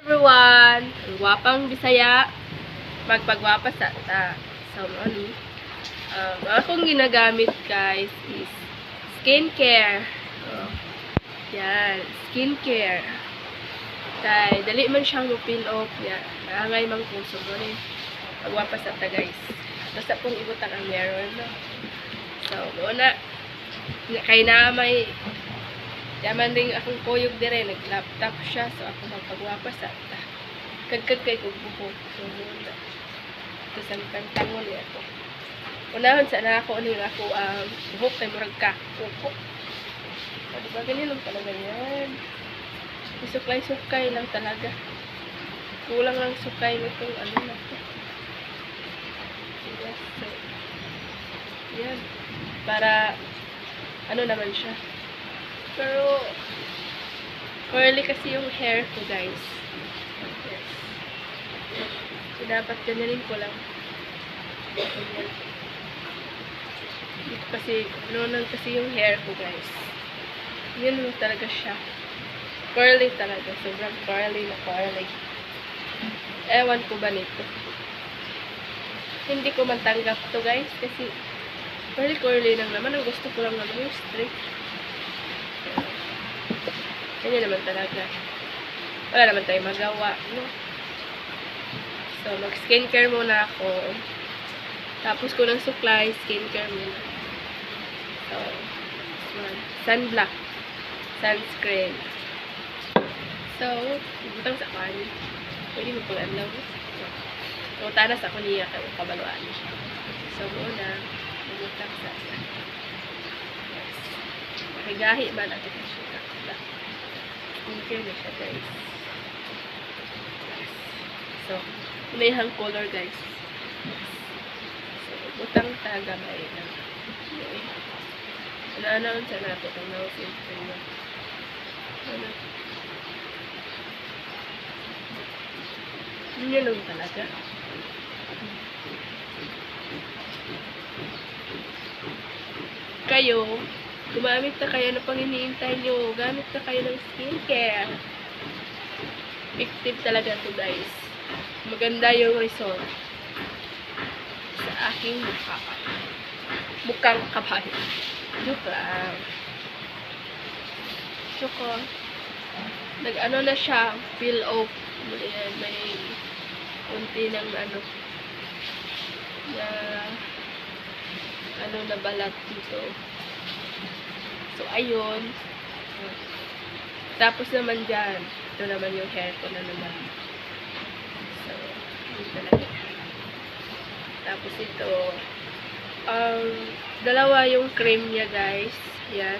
Everyone, ang gwapang Bisaya, magpagwapa sa ta. So, akong ginagamit guys is skincare. Yan, skincare. Kay, dali man siyang peel off. Yan, naangay mang puso mo rin. Pagwapa sa ta guys. Basta pong ibutang ang meron. No? So, muna, kay na may yaman rin akong kuyog dire, nag-laptop siya, so ako magpagwapa sa ta. Kagkag kay kong buhok. So, muna. Ito sa kantangon niya ako. Unahon sa na ako, ano yung ako, buhok kay murag kakupok. So, diba ganyan lang talaga yan. Suklay-suklay lang talaga. Kulang lang sukay nitong ano na ito. Yes, so, yan. Para, ano naman siya. Pero, curly kasi yung hair ko, guys. Yes. So, dapat ganyanin ko lang. Ganyan. Dito kasi, ano kasi yung hair ko, guys. Yun lang talaga siya. Curly talaga. Sobrang curly na curly. Ewan ko ba nito. Hindi ko man tanggap to, guys. Kasi, curly lang naman. Ang gusto ko lang naman yung straight. Ganyan naman talaga. Wala naman tayong magawa, no? So, mag-skincare muna ako. Tapos ko ng supply, skincare muna. So, sunblock. Sunscreen. So, ibutang sa kanya. Pwede mo pang anlaw. So, tanas ako niya kayo kabaluan. So, muna, ibutang sa kanya. Yes. Makigahi man at ito siya. Skincare na siya, guys. Yes. So, inayhang color, guys. So, butang taga may ano sa natin ang nausin sa inyo. Ano? Yun lang talaga. Kayo, gumamit na kayo na pang iniintay nyo. Gamit na kayo ng skincare. Effective talaga to, guys. Maganda yung result sa aking mukha. Mukhang kabayo. Joke lang. Choco. Nag-ano na siya, peel off. May unti ng na balat dito. So, ayun. Tapos naman dyan, ito naman yung hair ko na naman. So, yun talaga. Tapos ito, dalawa yung cream niya, guys. Yan.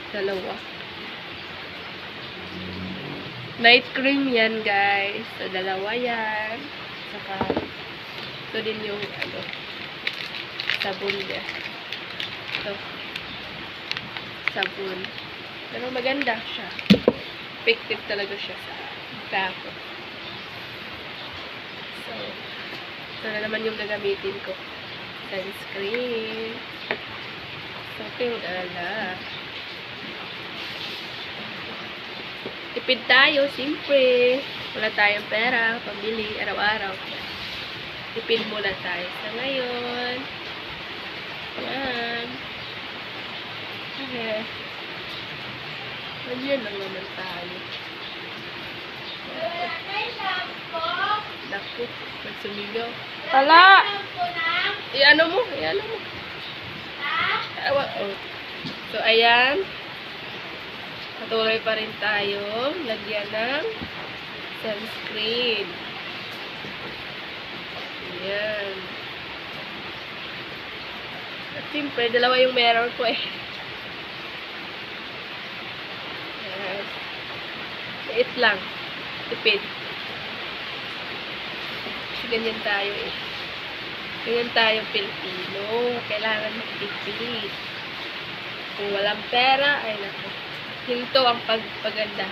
Dalawa. Night cream yan, guys. So, dalawa yan. Saka, ito din yung, sabon niya. Ito. Sabon. Pero maganda siya. Effective talaga siya sa kako. So, ito na naman yung gagamitin ko. Sunscreen. Something ala. Tipid tayo, siyempre. Wala tayong pera, pambili, araw-araw. Tipid muna tayo sa ngayon. Yan. Okay. Nandiyan lang naman tayo. Naku, magsumigaw. Pala! I-ano mo? Oh. So, ayan. Patuloy pa rin tayo. Lagyan ng sunscreen. Ayan. At siyempre, dalawa yung meron ko eh. Yes. Liit lang. Tipid. Kasi ganyan tayo eh. Ganyan tayo Pilipino. Kailangan magtipid. Kung walang pera, ay naku. Hinto ang pagpaganda.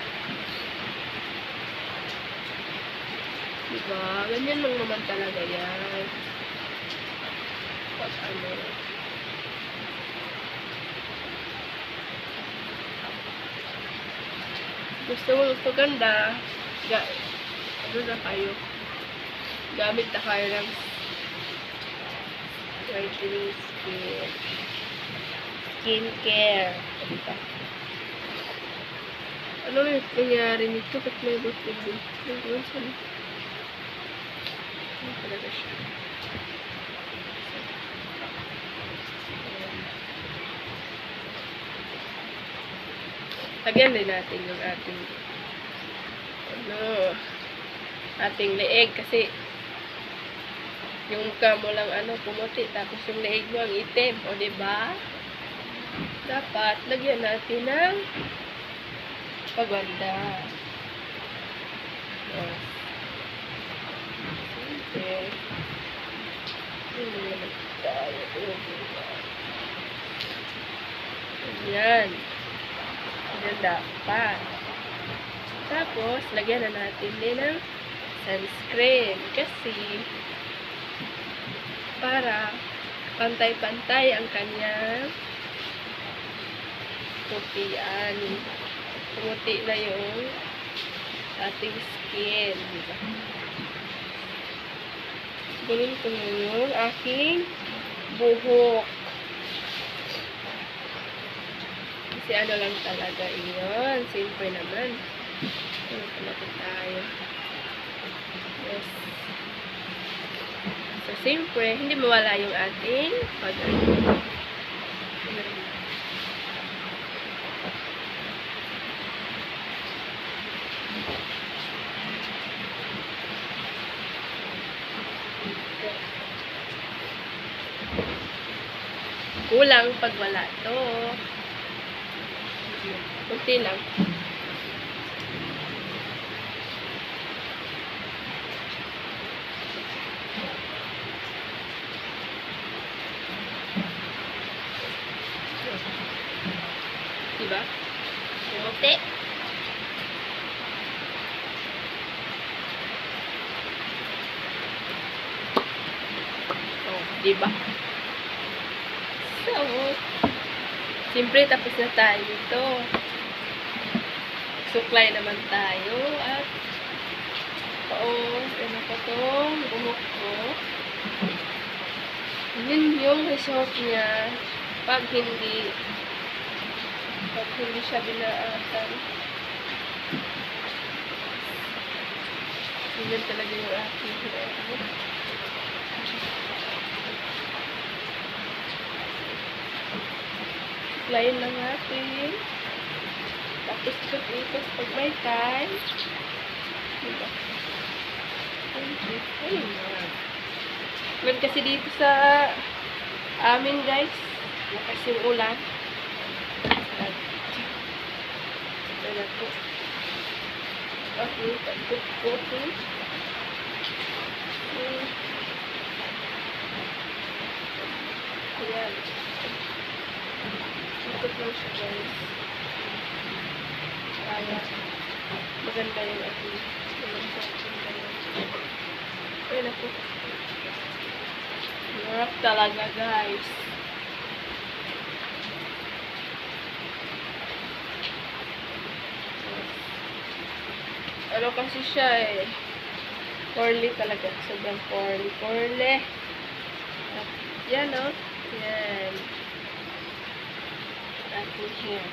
Diba? Ganyan lang naman talaga yan. Pag ano. Gusto mo magpaganda, ano na kayo? Gamit na kayo ng whitening skincare. Diba? Ano yung nangyari nito? Ba't may buti-buti? Ano talaga siya? Lagyan din natin yung ating leeg kasi yung mukha mo lang pumuti tapos yung leeg mo ang itim, o diba? Dapat lagyan natin ng pagwanda. Okay. Ayan. Ayan dapat. Tapos, lagyan na natin din ng sunscreen. Kasi, para pantay-pantay ang kanyang putian. Pumuti na yung ating skin. Diba? Ganun ko yung aking buhok. Kasi ano lang talaga iyon. Simple naman. Ano talaga tayo. Yes. So, simple. Hindi mawala yung ating pag-ano. Kulang pag wala to. Kunti lang. Diba? Kunti. Oh, diba? So, siyempre tapos na tayo ito. Suklay naman tayo at ano pa itong buhok ko. Yun yung result niya pag hindi siya binaatan. Yun talaga yung aking buhok. Suklayin lang natin. Tapos ikot-ikot pag may time. Diba? Ayun na. Well, kasi dito sa amin guys, lakas yung ulan. Ayan po. Okay, pag-ikot-ikotin. Ayan. Ikot lang siya guys. Kaya maganda yung ating ayun na po. Marap talaga guys. Ano kasi siya curly talaga. Sobrang curly. Yan o. Yan. Ating hair.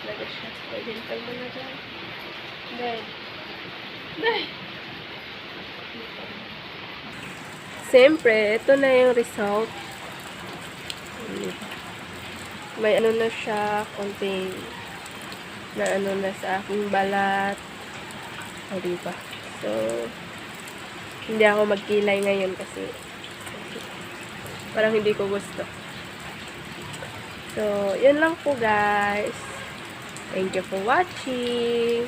Talaga siya. Pagintag mo na dyan. Dahil. Siyempre, ito na yung result. May ano na siya, konting na ano na sa aking balat. O, diba? So, hindi ako magkilay ngayon kasi parang hindi ko gusto. So, yun lang po guys. Thank you for watching.